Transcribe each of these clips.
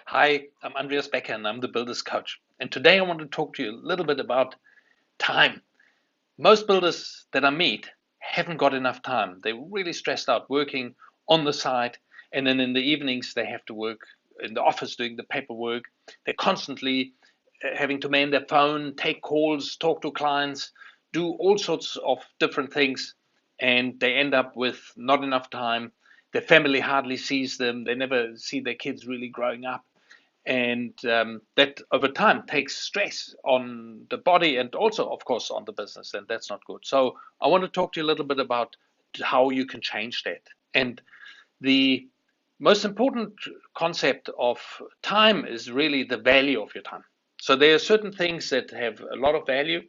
Hi, I'm Andreas Becker and I'm the Builders Coach. And today I want to talk to you a little bit about time. Most builders that I meet haven't got enough time. They're really stressed out working on the site, and then in the evenings they have to work in the office doing the paperwork. They're constantly having to man their phone, take calls, talk to clients, do all sorts of different things, and they end up with not enough time. Their family hardly sees them. They never see their kids really growing up, and that over time takes stress on the body and also of course on the business, and that's not good. So I want to talk to you a little bit about how you can change that. And the most important concept of time is really the value of your time. So there are certain things that have a lot of value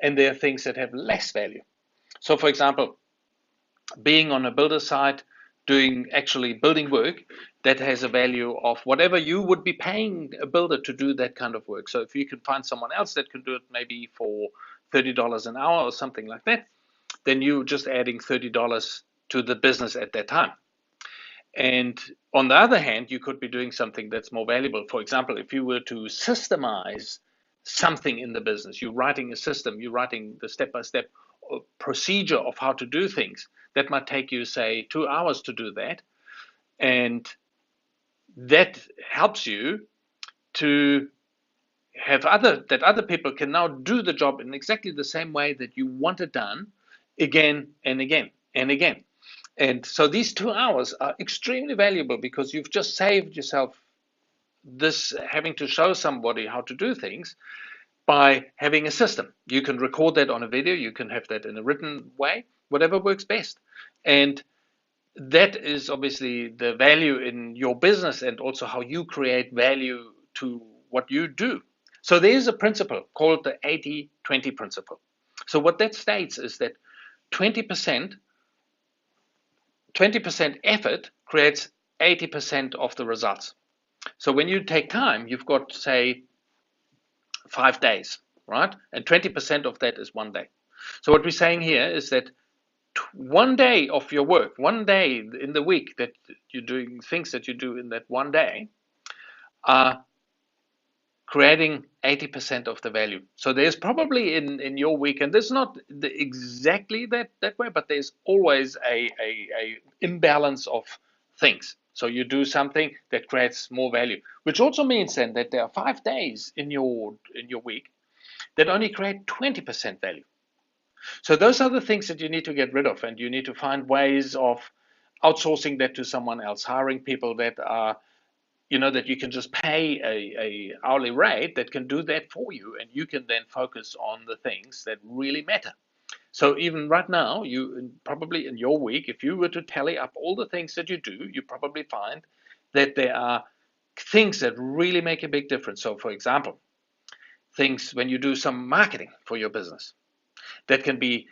and there are things that have less value. So for example, being on a builder site, doing actually building work that has a value of whatever you would be paying a builder to do that kind of work. So if you can find someone else that can do it maybe for $30 an hour or something like that, then you're just adding $30 to the business at that time. And on the other hand, you could be doing something that's more valuable. For example, if you were to systemize something in the business, you're writing a system, you're writing the step by step procedure of how to do things. That might take you, say, 2 hours to do that. And that helps you to have other people can now do the job in exactly the same way that you want it done again and again and again. And so these 2 hours are extremely valuable because you've just saved yourself this having to show somebody how to do things by having a system. You can record that on a video, you can have that in a written way, whatever works best. And that is obviously the value in your business and also how you create value to what you do. So there's a principle called the 80-20 principle. So what that states is that 20% 20% effort creates 80% of the results. So when you take time, you've got, say, 5 days, right? And 20% of that is one day. So what we're saying here is that one day of your work, one day in the week that you're doing things that you do in that one day are creating 80% of the value. So there's probably in your week, and there's not exactly that way, but there's always a imbalance of things. So you do something that creates more value, which also means then that there are 5 days in your week that only create 20% value. So those are the things that you need to get rid of, and you need to find ways of outsourcing that to someone else, hiring people that are that you can just pay a hourly rate that can do that for you, and you can then focus on the things that really matter. So even right now, you probably in your week, if you were to tally up all the things that you do, you probably find that there are things that really make a big difference. So for example, things when you do some marketing for your business, that can be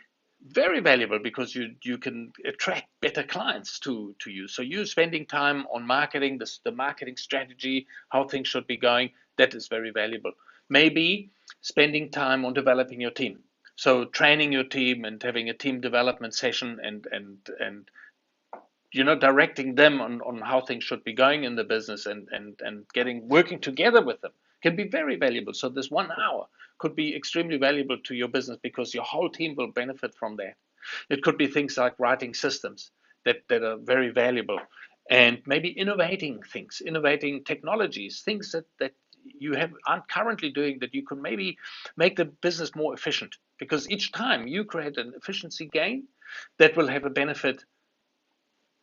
very valuable because you can attract better clients to you. So you spending time on marketing, the marketing strategy, how things should be going, that is very valuable. Maybe spending time on developing your team. So training your team and having a team development session and directing them on how things should be going in the business and getting working together with them can be very valuable. So this 1 hour could be extremely valuable to your business because your whole team will benefit from that. It could be things like writing systems that are very valuable, and maybe innovating things, innovating technologies, things that aren't currently doing that you could maybe make the business more efficient, because each time you create an efficiency gain, that will have a benefit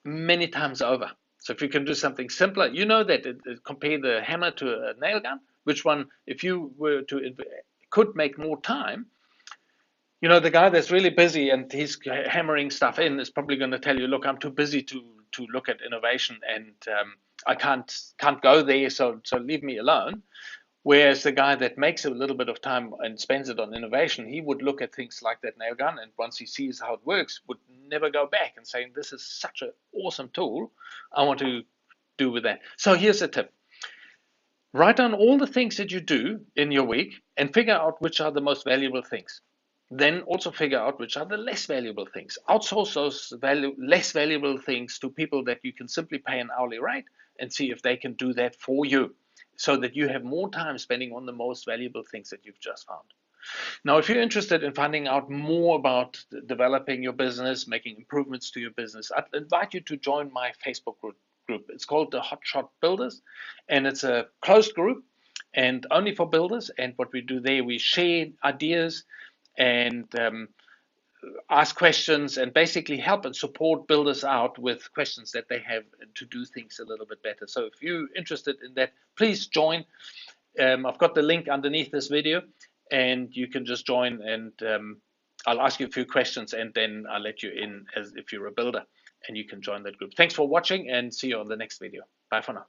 many times over. So if you can do something simpler, you know that compare the hammer to a nail gun, which one, if you were to could make more time, the guy that's really busy and he's hammering stuff in is probably going to tell you, look, I'm too busy to look at innovation, and I can't go there, so leave me alone. Whereas the guy that makes a little bit of time and spends it on innovation, he would look at things like that nail gun, and once he sees how it works, would never go back and saying, this is such an awesome tool, I want to do with that. So here's a tip. Write down all the things that you do in your week and figure out which are the most valuable things. Then also figure out which are the less valuable things. Outsource those less valuable things to people that you can simply pay an hourly rate and see if they can do that for you. so that you have more time spending on the most valuable things that you've just found. Now, if you're interested in finding out more about developing your business, making improvements to your business, I'd invite you to join my Facebook group. It's called the Hotshot Builders, and it's a closed group and only for builders. And what we do there, we share ideas and ask questions and basically help and support builders out with questions that they have to do things a little bit better. So if you're interested in that, please join. I've got the link underneath this video, and you can just join, and I'll ask you a few questions, and then I'll let you in as if you're a builder, and you can join that group. Thanks for watching, and see you on the next video. Bye for now.